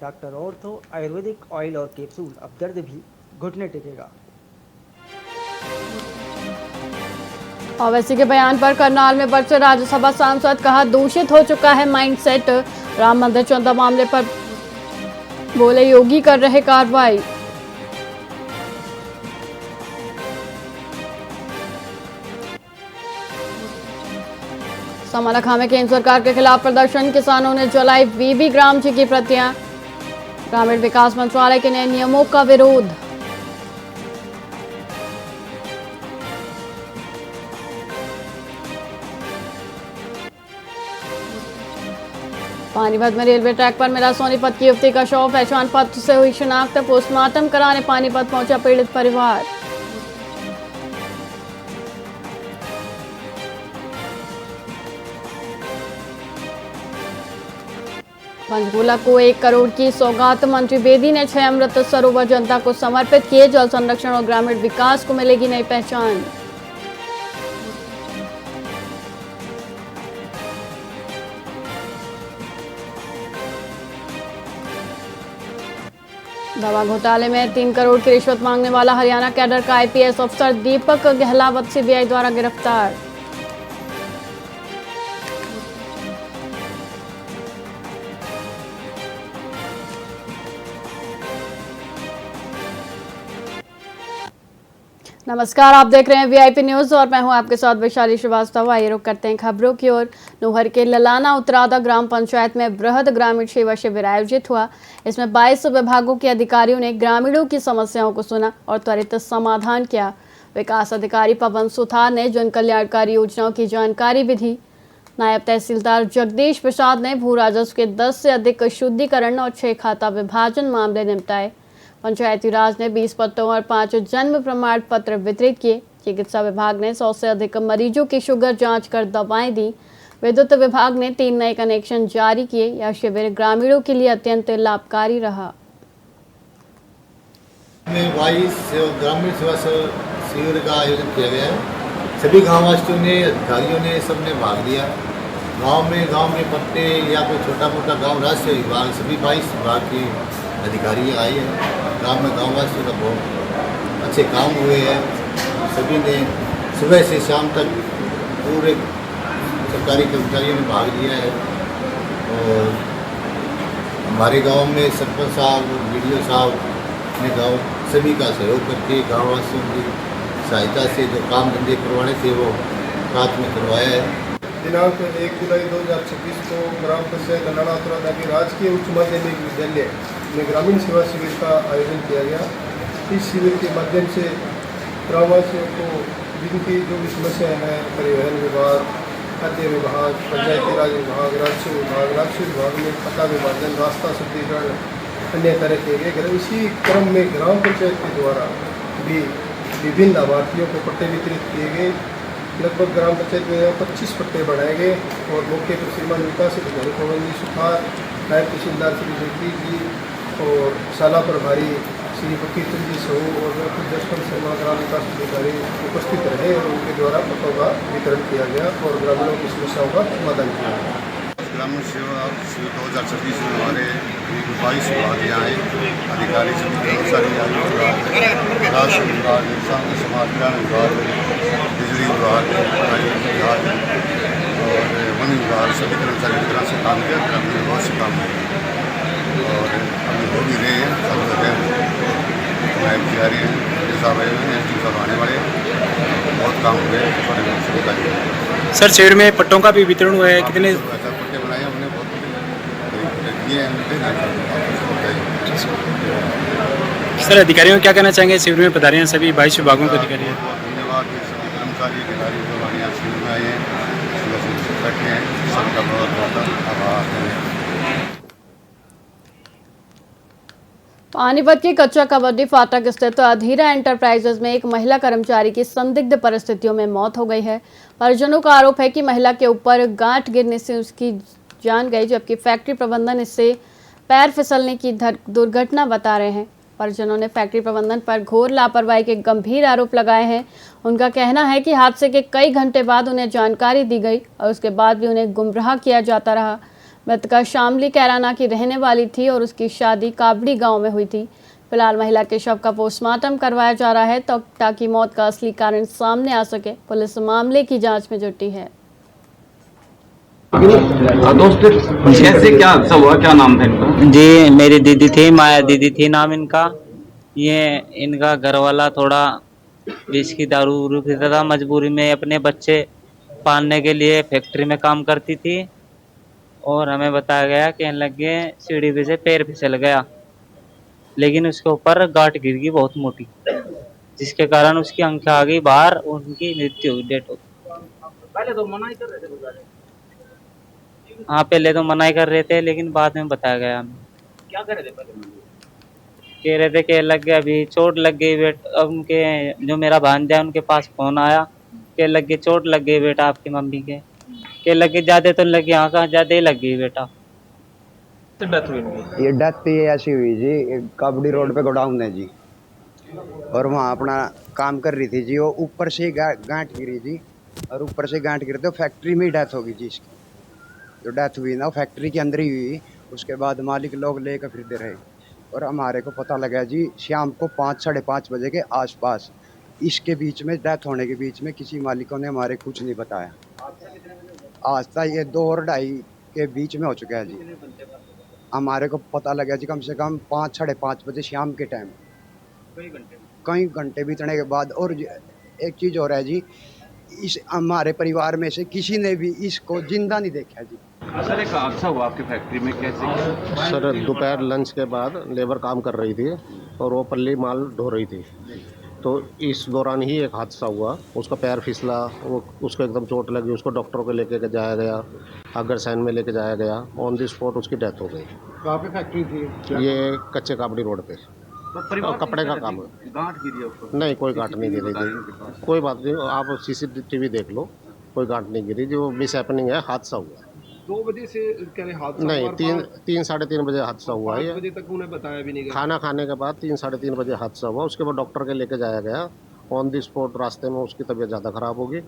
Doctor ortho Ayurvedic oil और capsule, अब दर्द भी घुटने टेकेगा। ओवैसी के बयान पर करनाल में बरसे राज्यसभा सांसद, कहा दूषित हो चुका है माइंडसेट। राम मंदिर चंदा मामले पर बोले योगी कर रहे कार्रवाई। समालखा में केंद्र सरकार के खिलाफ प्रदर्शन, किसानों ने जलाई वीबी ग्राम जी की प्रतियां। ग्रामीण विकास मंत्रालय के नए नियमों का विरोध। पानीपत में रेलवे ट्रैक पर मिला सोनीपत की युवती का शव, पहचान पत्र से हुई शिनाख्त। पोस्टमार्टम कराने पानीपत पहुंचा पीड़ित परिवार। पंचकूला को 1 करोड़ की सौगात, मंत्री बेदी ने 6 अमृत सरोवर जनता को समर्पित किए। जल संरक्षण और ग्रामीण विकास को मिलेगी नई पहचान। दवा घोटाले में 3 करोड़ की रिश्वत मांगने वाला हरियाणा कैडर का आईपीएस अफसर दीपक गहलावत सीबीआई द्वारा गिरफ्तार। नमस्कार, आप देख रहे हैं वीआईपी न्यूज और मैं हूं आपके साथ वैशाली श्रीवास्तव। आइए रुक करते हैं खबरों की ओर। नोहर के ललाना उतरादा ग्राम पंचायत में बृहद ग्रामीण सेवा शिविर आयोजित हुआ। इसमें 22 विभागों के अधिकारियों ने ग्रामीणों की समस्याओं को सुना और त्वरित समाधान किया। विकास अधिकारी पवन सुथार ने जन कल्याणकारी योजनाओं की जानकारी भी दी। नायब तहसीलदार जगदीश प्रसाद ने भू राजस्व के 10 से अधिक शुद्धिकरण और 6 खाता विभाजन मामले निपटाए। पंचायती राज ने 20 पट्टों और 5 जन्म प्रमाण पत्र वितरित किए। चिकित्सा विभाग ने 100 से अधिक मरीजों की शुगर जांच कर दवाएं दी। विद्युत विभाग ने 3 नए कनेक्शन जारी किए। यह शिविर ग्रामीणों के लिए अत्यंत लाभकारी रहा। ग्रामीण सेवा शिविर का आयोजन किया गया है। सभी गाँववासियों ने, अधिकारियों ने, सबने भाग लिया। गांव में पट्टे या कोई छोटा मोटा गांव राजस्व विभाग, सभी 22 विभाग के अधिकारी आए हैं। गांव में गाँववासियों का बहुत अच्छे काम हुए हैं। सभी ने सुबह से शाम तक पूरे सरकारी कर्मचारियों ने भाग लिया है। और हमारे गांव में सरपंच साहब और वीडियो साहब ने गांव सभी का सहयोग करके गाँववासियों की सहायता से जो काम धंधे करवाने थे वो साथ में करवाया है। दिनांक 1 जुलाई 2026 को ग्राम पंचायत ललाना उतरादा के राजकीय उच्च माध्यमिक विद्यालय में ग्रामीण सेवा शिविर का आयोजन किया गया। इस शिविर के माध्यम से ग्रामवासियों को जिनकी जो भी समस्याएं हैं, परिवहन विभाग, खाद्य विभाग, पंचायती राज विभाग, राजस्व विभाग में पता विभाजन, रास्ता शुद्धिकरण, अन्य तरह किए गए। इसी क्रम में ग्राम पंचायत के द्वारा भी विभिन्न लाभार्थियों को पट्टे वितरित किए गए। लगभग ग्राम पंचायत में 25 पट्टे बढ़ाए गए और मौके पर श्रीमान विकास अधिकारी पवन जी सुथार, नायब तहसीलदार श्री जगदीश जी और शाला प्रभारी श्री फकीर जी सहू और जसवंत शर्मा ग्राम विकास अधिकारी उपस्थित रहे और उनके द्वारा पट्टों का वितरण किया गया और ग्रामीणों की समस्याओं का समाधान किया गया। ग्रामीण सेवा शिविर 2026 में हमारे 22 विभाग यहाँ आए। अधिकारी सभी कर्मचारी राजस्व विभाग, समाज कल्याण विभाग, बिजली विभाग, विभाग और वन विभाग, सभी कर्मचारी की तरह से काम किया। ग्रामीण में बहुत से काम हुए और हम हो भी रहे हैं। सब नायब अधिकारी हैं, साहब एस साहब आने वाले बहुत काम हुए और सर शिविर में पट्टों का भी वितरण हुआ है। कितने पट्टे बनाए हमने, बहुत किए सर अधिकारियों को क्या कहना चाहेंगे शिविर में पधारे हैं सभी 22 विभागों के अधिकारी? धन्यवाद सभी कर्मचारी अधिकारी जो हमारे यहाँ शिविर में आए हैं, बैठे हैं, सबका बहुत बहुत आभार। पानीपत के कच्चा कबड्डी फाटक स्थित अधीरा एंटरप्राइजेज में एक महिला कर्मचारी की संदिग्ध परिस्थितियों में मौत हो गई है। परिजनों का आरोप है कि महिला के ऊपर गांठ गिरने से उसकी जान गई, जबकि फैक्ट्री प्रबंधन इससे पैर फिसलने की दुर्घटना बता रहे हैं। परिजनों ने फैक्ट्री प्रबंधन पर घोर लापरवाही के गंभीर आरोप लगाए हैं। उनका कहना है कि हादसे के कई घंटे बाद उन्हें जानकारी दी गई और उसके बाद भी उन्हें गुमराह किया जाता रहा। मृतका शामली कैराना की रहने वाली थी और उसकी शादी काबड़ी गांव में हुई थी। फिलहाल महिला के शव का पोस्टमार्टम करवाया जा रहा है ताकि मौत का असली कारण सामने आ सके। पुलिस मामले की जांच में जुटी है। दोस्त कैसे क्या हादसा हुआ, क्या नाम था इनका? जी मेरी दीदी थी, माया दीदी थी नाम इनका। ये इनका घर वाला थोड़ा विष की दारू उरू पीता था, मजबूरी में अपने बच्चे पालने के लिए फैक्ट्री में काम करती थी और हमें बताया गया कि लगे सीढ़ी पे से पैर फिसल गया, लेकिन उसके ऊपर गांठ गिर गई बहुत मोटी, जिसके कारण उसकी आंखें आ गई बाहर और उनकी मृत्यु हुई, डेथ हो गई। पहले तो मना ही कर रहे थे। हाँ पहले तो मना ही कर रहे थे, लेकिन बाद में बताया गया हमें। क्या कर रहे थे पहले? कह रहे थे कि लग गया, अभी चोट लग गई बेटा। अब उनके जो मेरा भांजा है उनके पास फोन आया कि लग गई, चोट लग गई बेटा आपकी मम्मी के लग गई, ज्यादा तो लगी, हाँ कहाँ ज्यादा ही लग गई बेटा। डेथ हुई इनकी? ये डेथ ये ऐसी हुई जी, काबड़ी रोड पे गोडाउन है जी, और वहाँ अपना काम कर रही थी जी। वो ऊपर से गांठ गिरी जी, और ऊपर से गांठ गिरते फैक्ट्री में ही डेथ होगी जी। इसकी जो डेथ हुई ना, फैक्ट्री के अंदर ही हुई। उसके बाद मालिक लोग लेकर फिरते रहे और हमारे को पता लगा जी शाम को 5 साढ़े 5 बजे के आसपास, इसके बीच में डेथ होने के बीच में किसी मालिकों ने हमारे कुछ नहीं बताया। आज तक ये 2 और 2:30 के बीच में हो चुका है जी। हमारे को पता लगा जी कम से कम 5 साढ़े 5 बजे शाम के टाइम, कई घंटे बीतने के बाद। और एक चीज़ हो रहा है जी, इस हमारे परिवार में से किसी ने भी इसको जिंदा नहीं देखा जी। सर एक हादसा हुआ आपकी फैक्ट्री में, कैसे? सर दोपहर लंच के बाद लेबर काम कर रही थी और वो पल्ली माल ढो रही थी, तो इस दौरान ही एक हादसा हुआ। उसका पैर फिसला, वो उसको एकदम चोट लगी, उसको डॉक्टर को लेके जाया गया, अग्रसेन में लेके जाया गया। ऑन दी स्पॉट उसकी डेथ हो गई। कहाँ पे फैक्ट्री थी? ये कच्चे काबड़ी रोड पे, परिवार कपड़े का काम है। गांठ गिरी है उसको? नहीं, कोई गांठ नहीं गिरी थी, कोई बात नहीं, आप CCTV देख लो, कोई गांठ नहीं गिरी। जो मिस हैपनिंग है, हादसा हुआ। 2 बजे से कह रहे हादसा? नहीं, 3 साढ़े 3 बजे हादसा हुआ है। 5 बजे तक उन्हें बताया भी नहीं गया। खाना खाने के बाद 3 साढ़े 3 बजे हादसा हुआ। उसके बाद डॉक्टर के लेके जाया गया। ऑन दी स्पॉट रास्ते में उसकी तबीयत ज़्यादा ख़राब होगी,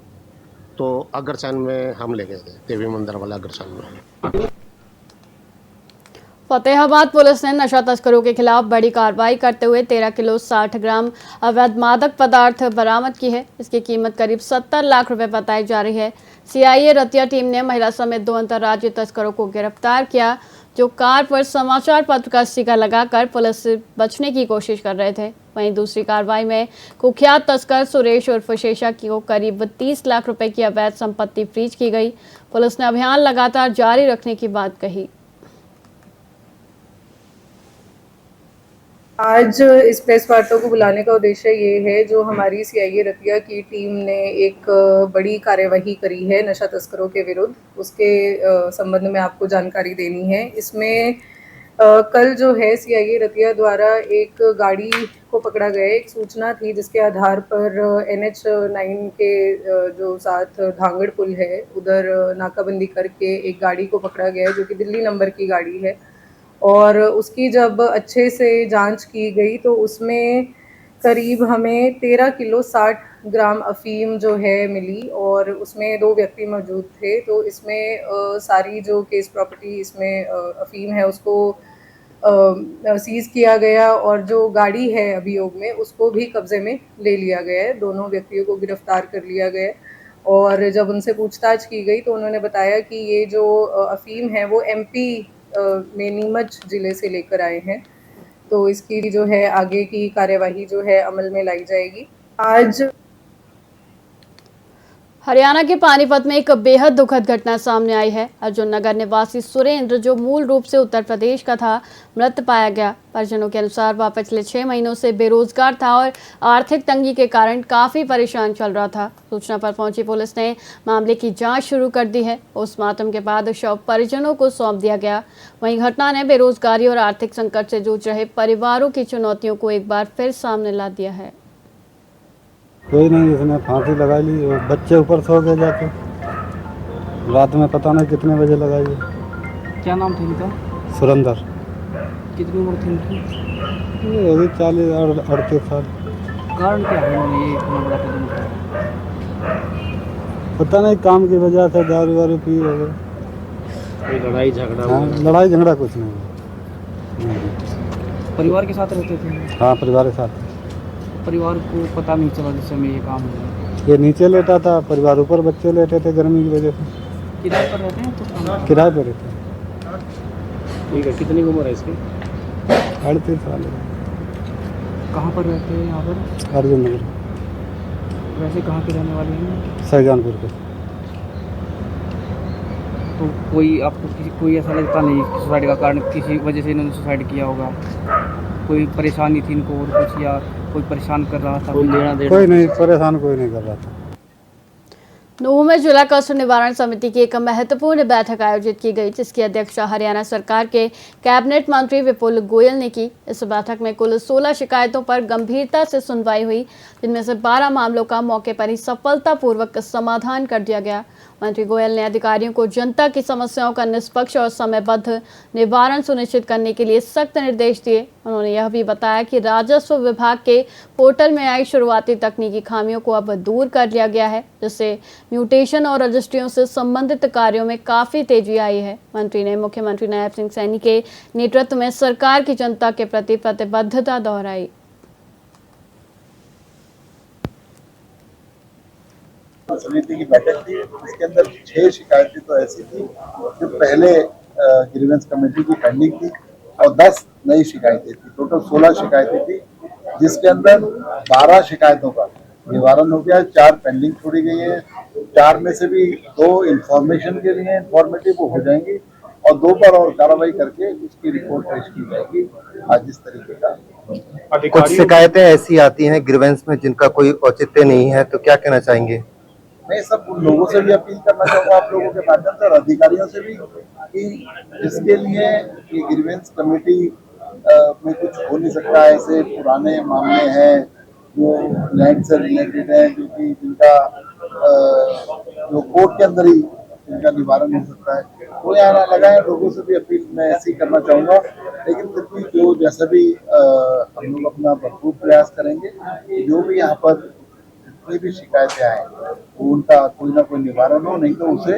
तो अग्रसेन में हम ले गए थे, देवी मंदिर वाले अग्रसेन में। फतेहाबाद पुलिस ने नशा तस्करों के खिलाफ बड़ी कार्रवाई करते हुए 13 किलो 60 ग्राम अवैध मादक पदार्थ बरामद की है। इसकी कीमत करीब 70 लाख रुपए बताई जा रही है। CIA रतिया टीम ने महिला समेत 2 अंतर्राज्यीय तस्करों को गिरफ्तार किया, जो कार पर समाचार पत्र का स्टिकर लगाकर पुलिस से बचने की कोशिश कर रहे थे। वहीं दूसरी कार्रवाई में कुख्यात तस्कर सुरेश उर्फ शेषा को करीब 30 लाख रुपए की अवैध संपत्ति फ्रीज की गई। पुलिस ने अभियान लगातार जारी रखने की बात कही। आज इस प्रेस वार्ता को बुलाने का उद्देश्य ये है, जो हमारी CIA रतिया की टीम ने एक बड़ी कार्यवाही करी है नशा तस्करों के विरुद्ध, उसके संबंध में आपको जानकारी देनी है। इसमें कल जो है CIA रतिया द्वारा एक गाड़ी को पकड़ा गया। एक सूचना थी जिसके आधार पर NH9 के जो साथ धांगड़ पुल है उधर नाकाबंदी करके एक गाड़ी को पकड़ा गया, जो कि दिल्ली नंबर की गाड़ी है। और उसकी जब अच्छे से जांच की गई तो उसमें करीब हमें 13 किलो 60 ग्राम अफीम जो है मिली, और उसमें 2 व्यक्ति मौजूद थे। तो इसमें सारी जो केस प्रॉपर्टी इसमें अफीम है उसको सीज़ किया गया, और जो गाड़ी है अभियोग में उसको भी कब्जे में ले लिया गया है। दोनों व्यक्तियों को गिरफ्तार कर लिया गया। और जब उनसे पूछताछ की गई तो उन्होंने बताया कि ये जो अफीम है वो MP में नीमच जिले से लेकर आए हैं। तो इसकी जो है आगे की कार्यवाही जो है अमल में लाई जाएगी। आज हरियाणा के पानीपत में एक बेहद दुखद घटना सामने आई है। अर्जुन नगर निवासी सुरेंद्र, जो मूल रूप से उत्तर प्रदेश का था, मृत पाया गया। परिजनों के अनुसार वह पिछले 6 महीनों से बेरोजगार था और आर्थिक तंगी के कारण काफ़ी परेशान चल रहा था। सूचना पर पहुंची पुलिस ने मामले की जांच शुरू कर दी है। पोस्टमार्टम के बाद शव परिजनों को सौंप दिया गया। वहीं घटना ने बेरोजगारी और आर्थिक संकट से जूझ रहे परिवारों की चुनौतियों को एक बार फिर सामने ला दिया है। कोई नहीं, इसने फांसी लगा ली और बच्चे ऊपर सो गए जाके। रात में पता नहीं कितने बजे लगाई है। क्या नाम था इनका? सुरेंद्र। कितनी उम्र थी इनकी? ये होगी 40 और 38 साल। कारण क्या है ये इतना बड़ा कदम उठाया? पता नहीं, काम की वजह से दारू वारू पी हो गए। कोई लड़ाई झगड़ा? हाँ, लड़ाई झगड़ा कुछ नहीं हुआ। परिवार के साथ रहते थे? हाँ, परिवार के साथ। परिवार को पता नहीं चला जिस समय ये काम हुआ? ये नीचे लेटा था, परिवार ऊपर, बच्चे लेटे थे गर्मी की वजह से। किराए पर रहते हैं तो? किराए पर रहते हैं। ठीक है, कितनी उम्र है इसकी? 38 साल है। कहाँ पर रहते हैं यहाँ पर? अर्जुन नगर। वैसे कहाँ के रहने वाले हैं? शाहजहानपुर के। तो कोई आपको कोई ऐसा लगता नहीं सुसाइड का कारण किसी वजह से इन्होंने सुसाइड किया होगा? कोई परेशानी थी इनको और कुछ, या कोई परेशान कर रहा था? कोई नहीं परेशान, कोई नहीं कर रहा था। नूंह में जिला कष्ट निवारण समिति की एक महत्वपूर्ण बैठक आयोजित की गई, जिसकी अध्यक्षता हरियाणा सरकार के कैबिनेट मंत्री विपुल गोयल ने की। इस बैठक में कुल 16 शिकायतों पर गंभीरता से सुनवाई हुई, जिनमें से 12 मामलों का मौके पर ही सफलतापूर्वक समाधान कर दिया गया। मंत्री गोयल ने अधिकारियों को जनता की समस्याओं का निष्पक्ष और समयबद्ध निवारण सुनिश्चित करने के लिए सख्त निर्देश दिए। उन्होंने यह भी बताया कि राजस्व विभाग के पोर्टल में आई शुरुआती तकनीकी खामियों को अब दूर कर लिया गया है, जिससे म्यूटेशन और रजिस्ट्रियों से संबंधित कार्यों में काफ़ी तेजी आई है। मंत्री ने मुख्यमंत्री नायब सिंह सैनी के नेतृत्व में सरकार की जनता के प्रति प्रतिबद्धता दोहराई। समिति की बैठक थी, इसके अंदर 6 शिकायतें तो ऐसी थी जो पहले ग्रीवेंस कमेटी की पेंडिंग थी और 10 नई शिकायतें थी। टोटल 16 शिकायतें थी, जिसके अंदर 12 शिकायतों का निवारण हो गया, 4 पेंडिंग छोड़ी गई है। 4 में से भी 2 इंफॉर्मेशन के लिए इंफॉर्मेटिव हो जाएंगी और 2 पर और कार्रवाई करके उसकी रिपोर्ट पेश की जाएगी। आज इस तरीके का कुछ शिकायतें ऐसी आती हैं ग्रीवेंस में जिनका कोई औचित्य नहीं है, तो क्या कहना चाहेंगे? मैं सब उन लोगों से भी अपील करना चाहूँगा, आप लोगों के माध्यम से, और अधिकारियों से भी, कि जिसके लिए ये ग्रीवेंस कमेटी में कुछ हो नहीं सकता, ऐसे पुराने मामले हैं जो लैंड से रिलेटेड है, जो कि जिनका जो कोर्ट के अंदर ही जिनका निवारण हो सकता है, वो यहाँ ना लगाए। लोगों से भी अपील मैं ऐसी करना चाहूँगा, लेकिन फिर भी जो जैसा भी हम लोग अपना भरपूर प्रयास करेंगे, जो भी यहाँ पर कोई भी शिकायतें आए तो उनका कोई ना कोई निवारण हो, नहीं तो उसे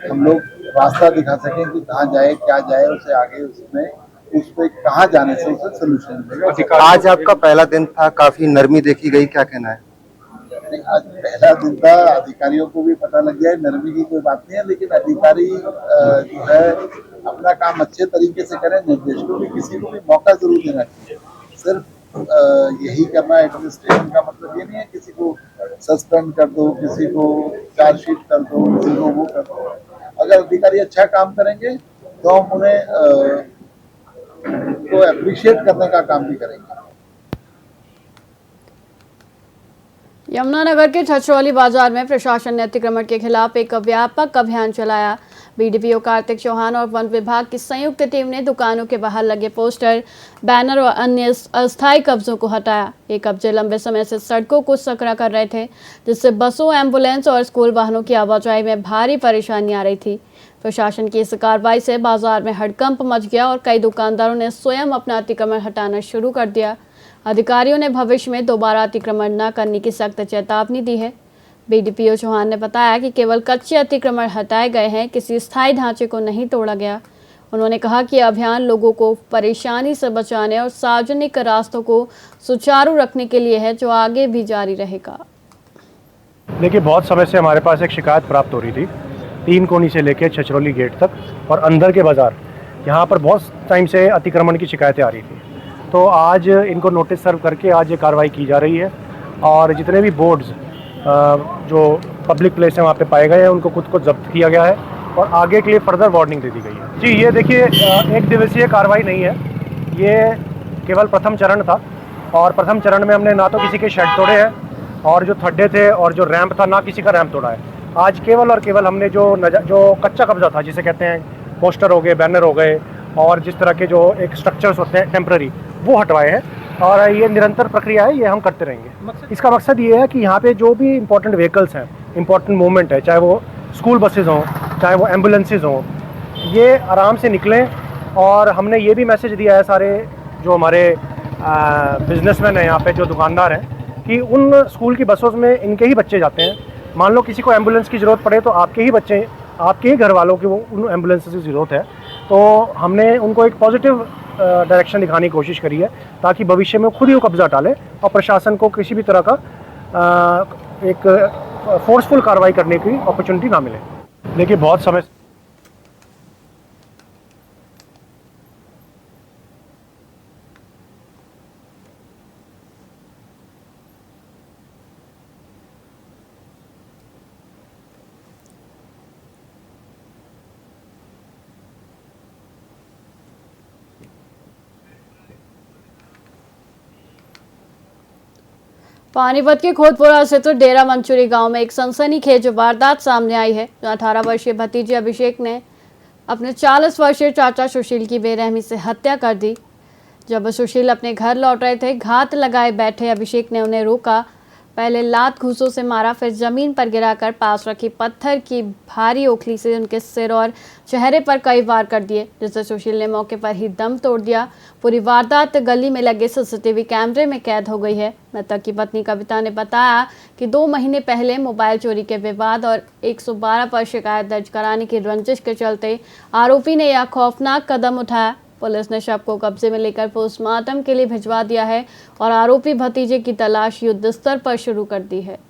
हम लोग रास्ता दिखा सकें कि कहाँ जाए, क्या जाए, उसे आगे उसमें उस पर कहाँ जाने से उसे सोल्यूशन मिलेगा। आज आपका पहला दिन था, काफी नरमी देखी गई, क्या कहना है? आज पहला दिन था, अधिकारियों को भी पता लग गया है, नरमी की कोई बात नहीं है, लेकिन अधिकारी जो है अपना काम अच्छे तरीके से करें। निर्देशकों भी किसी को भी मौका जरूर देना चाहिए, सिर्फ यही करना एडमिनिस्ट्रेशन का मतलब ये नहीं है किसी को सस्पेंड कर दो, किसी को चार्जशीट कर दो, किसी को वो कर दो। अगर अधिकारी अच्छा काम करेंगे तो हम उन्हें तो अप्रिशिएट करने का काम भी करेंगे। यमुनानगर के छछरौली बाजार में प्रशासन ने अतिक्रमण के खिलाफ एक व्यापक अभियान चलाया। बीडीपीओ कार्तिक चौहान और वन विभाग की संयुक्त टीम ने दुकानों के बाहर लगे पोस्टर, बैनर और अन्य अस्थायी कब्जों को हटाया। ये कब्जे लंबे समय से सड़कों को सकरा कर रहे थे, जिससे बसों, एम्बुलेंस और स्कूल वाहनों की आवाजाही में भारी परेशानी आ रही थी। प्रशासन की इस कार्रवाई से बाजार में हड़कंप मच गया और कई दुकानदारों ने स्वयं अपना अतिक्रमण हटाना शुरू कर दिया। अधिकारियों ने भविष्य में दोबारा अतिक्रमण न करने की सख्त चेतावनी दी है। बीडीपीओ चौहान ने बताया कि केवल कच्चे अतिक्रमण हटाए गए हैं, किसी स्थायी ढांचे को नहीं तोड़ा गया। उन्होंने कहा कि अभियान लोगों को परेशानी से बचाने और सार्वजनिक रास्तों को सुचारू रखने के लिए है, जो आगे भी जारी रहेगा। देखिए, बहुत समय से हमारे पास एक शिकायत प्राप्त हो रही थी, 3 कोनी से लेकर छछरौली गेट तक और अंदर के बाज़ार, यहाँ पर बहुत टाइम से अतिक्रमण की शिकायतें आ रही थी। तो आज इनको नोटिस सर्व करके आज ये कार्रवाई की जा रही है और जितने भी बोर्ड्स जो पब्लिक प्लेस है वहाँ पे पाए गए हैं उनको खुद को जब्त किया गया है और आगे के लिए फर्दर वार्निंग दे दी गई है। जी, ये देखिए, एक दिवसीय कार्रवाई नहीं है, ये केवल प्रथम चरण था और प्रथम चरण में हमने ना तो किसी के शेड तोड़े हैं और जो खड्डे थे और जो रैंप था, ना किसी का रैंप तोड़ा है। आज केवल और केवल हमने जो कच्चा कब्जा था, जिसे कहते हैं पोस्टर हो गए, बैनर हो गए और जिस तरह के जो एक स्ट्रक्चर्स होते हैं टेम्पररी, वो हटवाए हैं और ये निरंतर प्रक्रिया है, ये हम करते रहेंगे। इसका मकसद ये है कि यहाँ पे जो भी इंपॉर्टेंट व्हीकल्स हैं, इंपॉर्टेंट मूवमेंट है, चाहे वो स्कूल बसेज हों, चाहे वो एम्बुलेंसेज हों, ये आराम से निकलें। और हमने ये भी मैसेज दिया है सारे जो हमारे बिजनेसमैन हैं यहाँ पे, जो दुकानदार हैं, कि उन स्कूल की बसों में इनके ही बच्चे जाते हैं। मान लो किसी को एम्बुलेंस की ज़रूरत पड़े तो आपके ही बच्चे आपके घर वालों की वो उन एम्बुलेंस की ज़रूरत है, तो हमने उनको एक पॉजिटिव डायरेक्शन दिखाने की कोशिश करी है ताकि भविष्य में खुद ही वो कब्जा डालें और प्रशासन को किसी भी तरह का एक फोर्सफुल कार्रवाई करने की अपॉर्चुनिटी ना मिले। देखिए बहुत समय पानीपत के खोदपुरा स्थित डेरा मंचूरी गांव में एक सनसनीखेज वारदात सामने आई है। 18 वर्षीय भतीजे अभिषेक ने अपने 40 वर्षीय चाचा सुशील की बेरहमी से हत्या कर दी। जब सुशील अपने घर लौट रहे थे, घात लगाए बैठे अभिषेक ने उन्हें रोका। पहले लात घूंसों से मारा, फिर जमीन पर गिराकर पास रखी पत्थर की भारी ओखली से उनके सिर और चेहरे पर कई वार कर दिए, जिससे सुशील ने मौके पर ही दम तोड़ दिया। पूरी वारदात गली में लगे सीसीटीवी कैमरे में कैद हो गई है। मृतक की पत्नी कविता ने बताया कि 2 महीने पहले मोबाइल चोरी के विवाद और 112 पर शिकायत दर्ज कराने की रंजिश के चलते आरोपी ने यह खौफनाक कदम उठाया। पुलिस ने शव को कब्जे में लेकर पोस्टमार्टम के लिए भिजवा दिया है और आरोपी भतीजे की तलाश युद्ध स्तर पर शुरू कर दी है।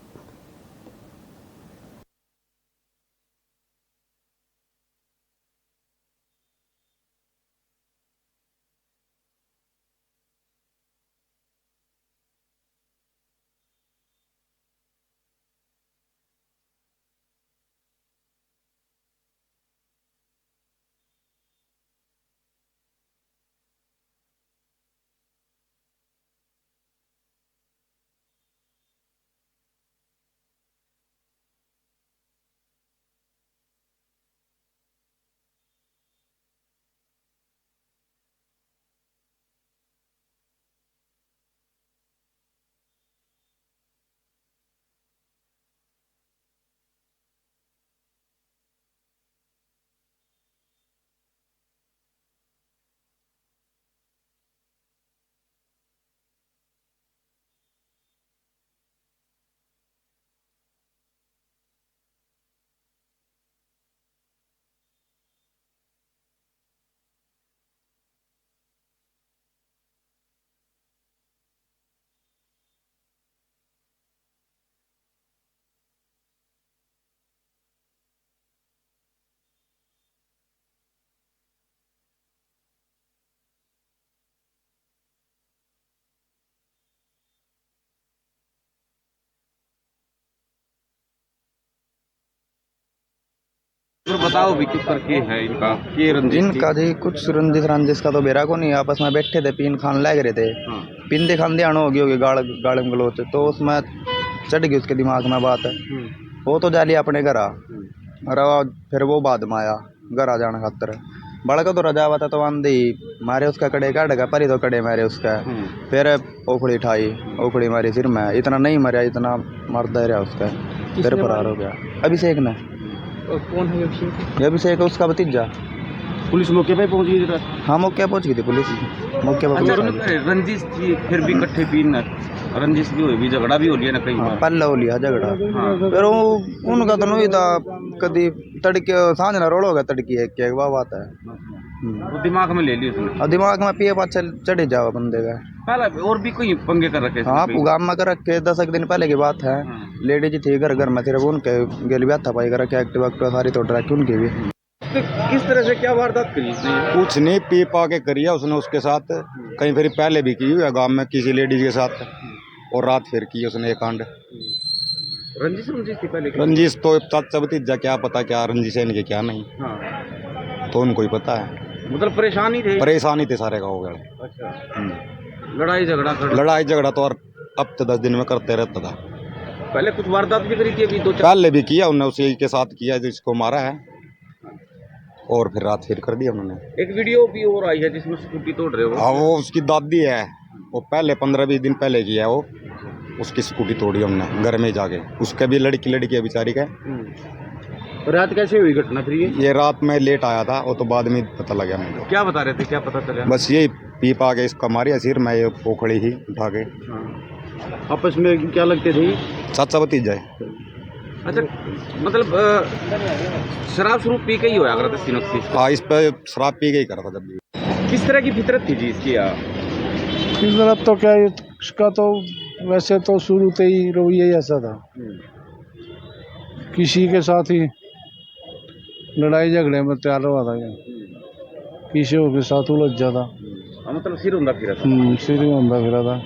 बताओ भी क्यों करके है इनका ये रंजिश इनका जी कुछ रंजिश का तो बेरा को नहीं, आपस में बैठे थे, पीन खान लग रहे थे। पीन दे खान ध्यान हो गई गाड़ में गलोच, तो उसमें चढ़ गई उसके दिमाग में बात है। वो तो जा लिया अपने घर और फिर वो बाद में आया घर आ जाने खातर। बड़ा का तो रजा हुआ था तो आंधी मारे उसका कड़े काटेगा परी तो कड़े मारे उसका, फिर ओखड़ी उठाई, ओखड़ी मारी सिर में, इतना नहीं मरा, इतना मरदा रहा उसका, फिर फरार हो गया। अभिषेक ने। और कौन है अभिषेक? ये अभिषेक उसका भतीजा। पुलिस मौके पे पहुंच गई थी? हाँ मौके पहुंच गई थी पुलिस, मौके पर। रंजिश थी फिर भी इकट्ठे पीन रंजिश भी हुई भी, झगड़ा भी हो लिया ना कई बार। पल्ला हो लिया झगड़ा। फिर वो उनका तो नहीं था, कभी तड़के सांझ ना रोड होगा तड़की एक बात आता है। वो दिमाग में ले ली उसने, और दिमाग में पिए पाँच चढ़े जाओ बंदे का। पहले और भी कोई पंगे कर रखे? हाँ पुगाम में कर रखे, 10 दिन पहले की बात है। लेडीज थी घर में, सिर्फ उनके गेल भी था पाई कर रखे, एक्टिवा सारी तोड़ रखी उनकी भी। तो किस तरह से क्या वारदात करी? कुछ नहीं, पी पा के करिया उसने उसके साथ, कहीं फिर पहले भी की हुई है गांव में किसी लेडीज के साथ, और रात फिर की उसने एक कांड। रंजिश थी पहले? रंजिश तो चाचा भतीजा, क्या पता क्या रंजिश है इनके क्या नहीं। तो उनको ही पता है। मतलब परेशानी थे सारे गाँव वाले। अच्छा। लड़ाई झगड़ा तो और अब तो 10 दिन में करते रहता था। पहले कुछ वारदात भी करी थी अभी 2-4? पहले भी किया उन्होंने, उसी के साथ किया जिसको मारा है, और फिर रात फिर कर दिया उन्होंने। एक वीडियो भी और आई है जिसमें स्कूटी तोड़ रहे हो। हाँ वो उसकी दादी है, वो पहले 15-20 दिन पहले किया है, वो उसकी स्कूटी तोड़ी हमने घर में जाके। उसका भी लड़की है बेचारी का। रात कैसे हुई घटना फिर? ये रात में लेट आया था, वो तो बाद में पता लगा मुझे। क्या बता रहे थे, क्या पता चला? बस यही पी पा के इसका मारिया सिर में, ये पोखड़ी ही उठा के। आपस में क्या लगते थे? चाचा भतीजा है। अच्छा मतलब शराब शुरू पी के ही होया करता तीनों की? हाँ, इस पे शराब पी के ही करा था जब भी। किस तरह की फितरत थी जी इसकी? फितरत तो क्या है, इसका तो वैसे तो शुरू से ही रवैया ही ऐसा था, किसी के साथ ही लड़ाई झगड़े में तैयार हुआ था ये, किसी के साथ उलझ जाता। मतलब सिर हुंदा फिरा था। सिर में होंदा फिरा था।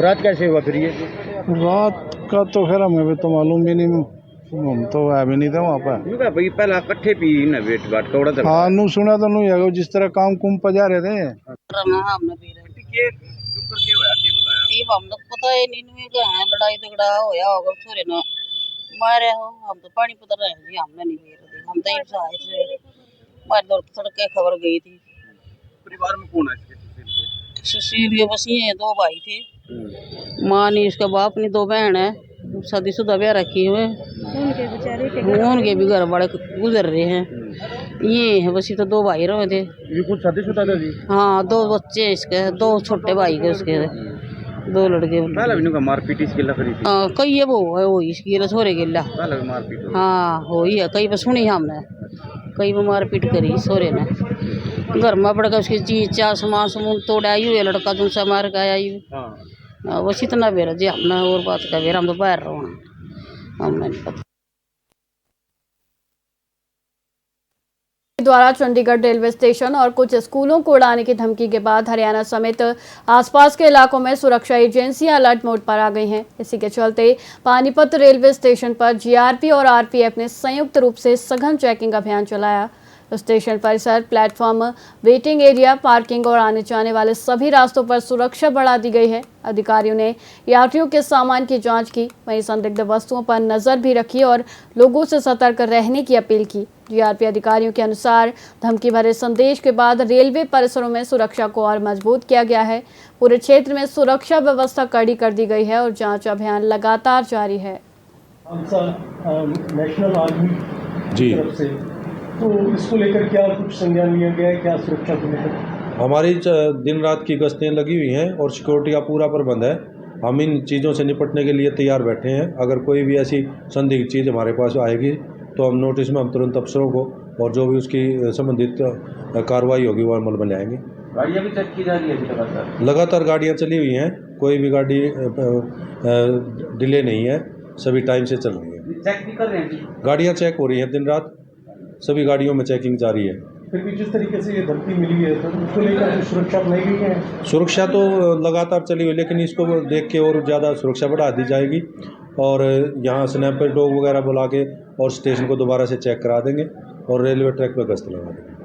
रात कैसे हुआ फिर ये? रात का तो खैर हमें भी तो मालूम भी नहीं, हम तो है भी नहीं थे वहाँ पर। नुका भाई पहला कट्ठे पी न वेट बाट कौड़ा था। हाँ, नू सुना तो नू है जिस तरह काम कुम पजा रहे थे। हम लोग पता है नहीं कहाँ लड़ाई झगड़ा होया होगा थोड़े ना मारे हो, हम तो पानी पता रहे जी, हमने नहीं पी रहे, हम तो एक साथ से मार दौड़ सड़क खबर गई थी। परिवार में कौन है इसके? सुशील के बस ये 2 भाई थे, माँ नहीं, उसका बाप नहीं, 2 बहन है, शादीशुदा ब्याह रखी हुए, उनके भी घर वाले गुजर रहे हैं। ये है बस, ये तो 2 भाई रहे थे। ये कुछ शादीशुदा था जी? हाँ, 2 बच्चे इसके, 2 छोटे भाई के उसके, 2 लड़के। पहला भी नुका मारपीट इसके ला करी थी? कई है वो है वो इसकी सोरे गिल्ला। पहला भी मारपीट हो? हाँ हो ही है, कई पे सुनी हमने, कई पे मारपीट करी सोरे ने, घर में पड़ गया उसकी चीज चार सामान समून तोड़ा यू है, लड़का दूसरा मार के आया यू। बस इतना बेरा जी, हमने और बात का बेरा, हम तो बाहर रहो, हमने नहीं पता। द्वारा चंडीगढ़ रेलवे स्टेशन और कुछ स्कूलों को उड़ाने की धमकी के बाद हरियाणा समेत आसपास के इलाकों में सुरक्षा एजेंसियां अलर्ट मोड पर आ गई हैं। इसी के चलते पानीपत रेलवे स्टेशन पर जीआरपी और आरपीएफ ने संयुक्त रूप से सघन चेकिंग अभियान चलाया। स्टेशन परिसर, प्लेटफॉर्म, वेटिंग एरिया, पार्किंग और आने जाने वाले सभी रास्तों पर सुरक्षा बढ़ा दी गई है। अधिकारियों ने यात्रियों के सामान की जांच की, वहीं संदिग्ध वस्तुओं पर नजर भी रखी और लोगों से सतर्क रहने की अपील की। जीआरपी अधिकारियों के अनुसार धमकी भरे संदेश के बाद रेलवे परिसरों में सुरक्षा को और मजबूत किया गया है। पूरे क्षेत्र में सुरक्षा व्यवस्था कड़ी कर दी गई है और जाँच अभियान लगातार जारी है। नेशनल आर्मी जी से तो इसको लेकर क्या कुछ संज्ञान लिया गया है, क्या सुरक्षा को लेकर? हमारी दिन रात की गश्तें लगी हुई हैं और सिक्योरिटी का पूरा प्रबंध है। हम इन चीज़ों से निपटने के लिए तैयार बैठे हैं। अगर कोई भी ऐसी संदिग्ध चीज़ हमारे पास आएगी तो हम नोटिस में हम तुरंत अफसरों को और जो भी उसकी संबंधित कार्रवाई होगी वो अमल में लाएंगे। गाड़ियाँ भी चेक की जा रही है लगातार गाड़ियाँ चली हुई हैं, कोई भी गाड़ी डिले नहीं है, सभी टाइम से चल रही है। चेक भी कर रहे हैं? गाड़ियाँ चेक हो रही हैं दिन रात, सभी गाड़ियों में चेकिंग जारी है। फिर भी जिस तरीके से ये धमकी मिली है तो उसको लेकर सुरक्षा अपनाई गई है? सुरक्षा तो लगातार चली हुई, लेकिन इसको देख के और ज़्यादा सुरक्षा बढ़ा दी जाएगी और यहाँ स्नैपर डॉग वगैरह बुला के और स्टेशन को दोबारा से चेक करा देंगे और रेलवे ट्रैक पर गश्त लगा देंगे।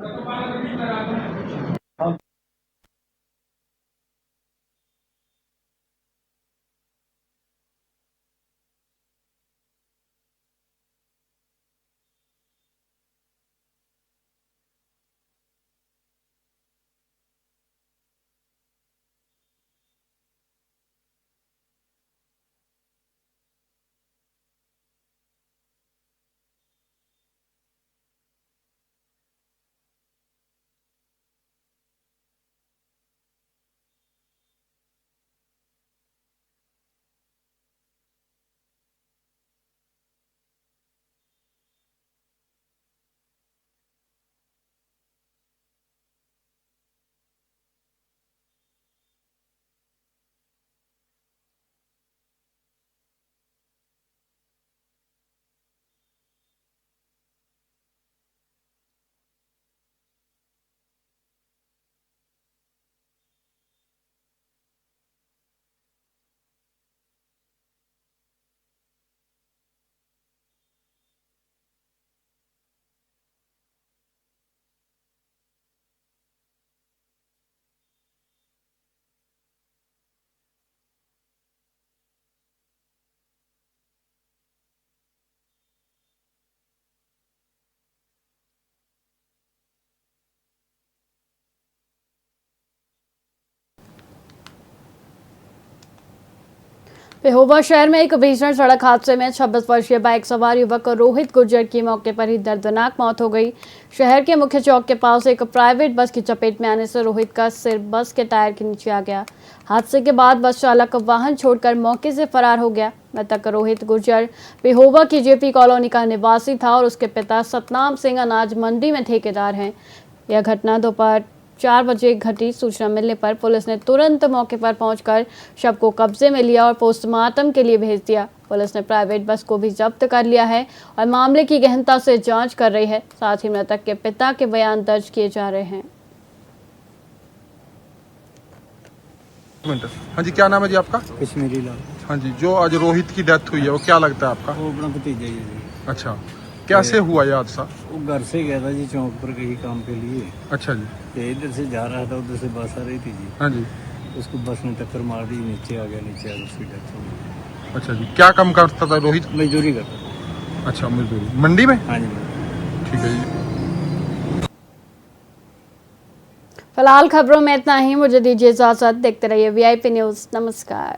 पेहोवा शहर में एक भीषण सड़क हादसे में 26 वर्षीय बाइक सवार युवक रोहित गुर्जर की मौके पर ही दर्दनाक मौत हो गई। शहर के मुख्य चौक के पास एक प्राइवेट बस की चपेट में आने से रोहित का सिर बस के टायर के नीचे आ गया। हादसे के बाद बस चालक वाहन छोड़कर मौके से फरार हो गया। मृतक रोहित गुर्जर पेहोवा की जेपी कॉलोनी का निवासी था और उसके पिता सतनाम सिंह अनाज मंडी में ठेकेदार हैं। यह घटना दोपहर 4 बजे घटी। सूचना मिलने पर पुलिस ने तुरंत मौके पर पहुंचकर शव को कब्जे में लिया और पोस्टमार्टम के लिए भेज दिया। पुलिस ने प्राइवेट बस को भी जब्त कर लिया है और मामले की गहनता से जांच कर रही है। साथ ही मृतक के पिता के बयान दर्ज किए जा रहे हैं। हाँ जी, क्या नाम है जी आपका? कश्मीरी लाल। हाँ जी, जो आज रोहित की डेथ हुई है वो क्या लगता है आपका? वो अपना भतीजा ही है जी। अच्छा, कैसे हुआ ये हादसा? वो घर से गया था जी चौक पर कहीं काम के लिए। अच्छा जी। ये इधर से जा रहा था, उधर से बस आ रही थी जी। हाँ जी। उसको बस ने टक्कर मार दी, नीचे आ गया, नीचे आ उसकी डेथ हो गई। अच्छा जी, क्या काम करता था रोहित? मजदूरी करता था। अच्छा, मजदूरी मंडी में? हाँ जी। ठीक है जी। फिलहाल खबरों में इतना ही। मुझे दीजिए इजाजत। देखते रहिए VIP न्यूज़। नमस्कार।